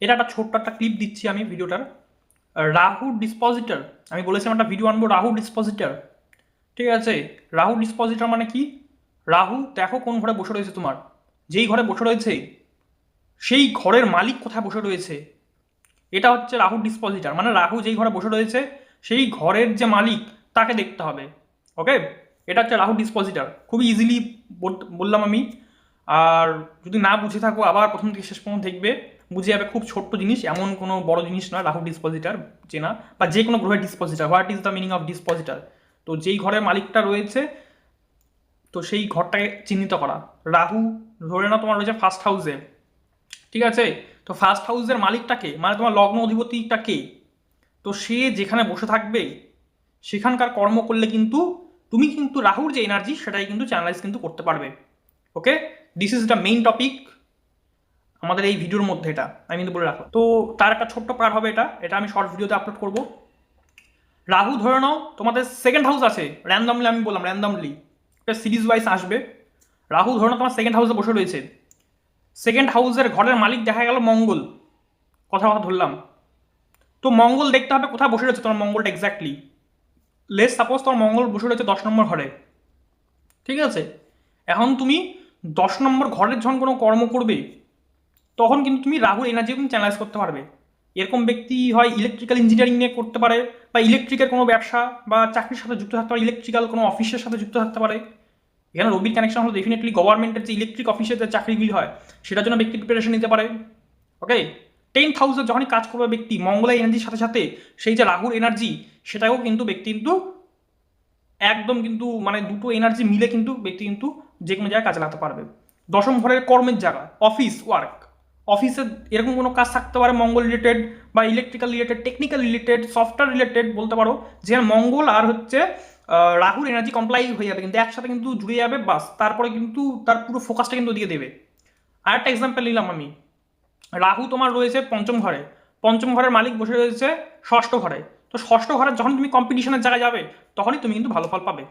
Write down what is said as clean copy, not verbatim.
এটা একটা ছোট্ট একটা ক্লিপ দিচ্ছি আমি ভিডিওটার। রাহু ডিসপোজিটর, আমি বলেছিলাম একটা ভিডিও আনবো রাহু ডিসপোজিটর, ঠিক আছে? রাহু ডিসপোজিটর মানে কি? রাহু দেখো কোন ঘরে বসে রয়েছে তোমার, যেই ঘরে বসে রয়েছে সেই ঘরের মালিক কোথায় বসে রয়েছে, এটা হচ্ছে রাহু ডিসপোজিটর। মানে রাহু যেই ঘরে বসে রয়েছে সেই ঘরের যে মালিক তাকে দেখতে হবে। ওকে, এটা হচ্ছে রাহু ডিসপোজিটর। খুবই ইজিলি বললাম আমি। আর যদি না বুঝে থাকো আবার প্রথম থেকে শেষ পর্যন্ত দেখবে, বুঝে যাবে। খুব ছোট্ট জিনিস, এমন কোনো বড় জিনিস নয় রাহু ডিসপোজিটর চেনা, বা যে কোনো গ্রহের dispositor. What is the meaning of dispositor? তো যেই ঘরের মালিকটা রয়েছে তো সেই ঘরটাকে চিহ্নিত করা। রাহু ধরে নাও তোমার রয়েছে ফার্স্ট হাউসে, ঠিক আছে? তো ফার্স্ট হাউসের মালিকটাকে মানে তোমার লগ্ন অধিপতিটাকে, তো সে যেখানে বসে থাকবে সেখানকার কর্ম করলে কিন্তু তুমি কিন্তু রাহুর যে এনার্জি সেটাই কিন্তু চ্যানেলাইজ কিন্তু করতে পারবে। Okay, this is the main topic আমাদের এই ভিডিওর মধ্যে, এটা আমি কিন্তু বলে রাখলাম। তো তার একটা ছোট্ট পার্ট হবে এটা, এটা আমি শর্ট ভিডিওতে আপলোড করব। রাহু ধরে নাও তোমাদের সেকেন্ড হাউস আছে, র্যান্ডমলি আমি বললাম, র্যান্ডমলি এটা সিরিজ ওয়াইজ আসবে। রাহু ধরে নাও তোমার সেকেন্ড হাউসে বসে রয়েছে, সেকেন্ড হাউসের ঘরের মালিক দেখা গেল মঙ্গল, কথা কথা ধরলাম। তো মঙ্গল দেখতে হবে কোথায় বসে রয়েছে তোমার মঙ্গলটা এক্স্যাক্টলি। লেস সাপোজ তোমার মঙ্গল বসে রয়েছে 10 নম্বর ঘরে, ঠিক আছে? এখন তুমি 10 নম্বর ঘরের যখন কোনো কর্ম করবে তখন কিন্তু তুমি রাহুর এনার্জি কিন্তু চ্যানেলাইজ করতে পারবে। এরকম ব্যক্তি হয় ইলেকট্রিক্যাল ইঞ্জিনিয়ারিং নিয়ে করতে পারে, বা ইলেকট্রিকের কোনো ব্যবসা বা চাকরির সাথে যুক্ত থাকতে পারে, ইলেকট্রিক্যাল কোনো অফিসের সাথে যুক্ত থাকতে পারে। এখানে রবির কানেকশন হলো ডেফিনেটলি গভর্নমেন্টের যে ইলেকট্রিক অফিসের যে চাকরিগুলি হয় সেটার জন্য ব্যক্তি প্রিপারেশন নিতে পারে। ওকে, 10th হাউসে যখনই কাজ করবে ব্যক্তি মঙ্গলের এনার্জির সাথে সাথে সেই যে রাহুর এনার্জি সেটাও কিন্তু ব্যক্তি কিন্তু একদম কিন্তু মানে দুটো এনার্জি মিলে কিন্তু ব্যক্তি কিন্তু যে কোনো জায়গায় কাজে লাগাতে পারবে। দশম ঘরের কর্মের জায়গা, অফিস ওয়ার্ক, অফিসে এরকম কোনো কাজ থাকতে পারে মঙ্গল রিলেটেড বা electrical related, technical related, software related বলতে পারো, যে মঙ্গল আর হচ্ছে রাহুর এনার্জি কমপ্লাই হয়ে যাবে কিন্তু একসাথে কিন্তু জুড়ে যাবে, বাস তারপরে কিন্তু তার পুরো ফোকাসটা কিন্তু ওদিকে দেবে। আর একটা এক্সাম্পল নিলাম আমি, রাহু তোমার রয়েছে পঞ্চম ঘরে, পঞ্চম ঘরের মালিক বসে রয়েছে ষষ্ঠ ঘরে। তো ষষ্ঠ ঘরে যখন তুমি কম্পিটিশনের জায়গায় যাবে তখনই তুমি কিন্তু ভালো ফল পাবে।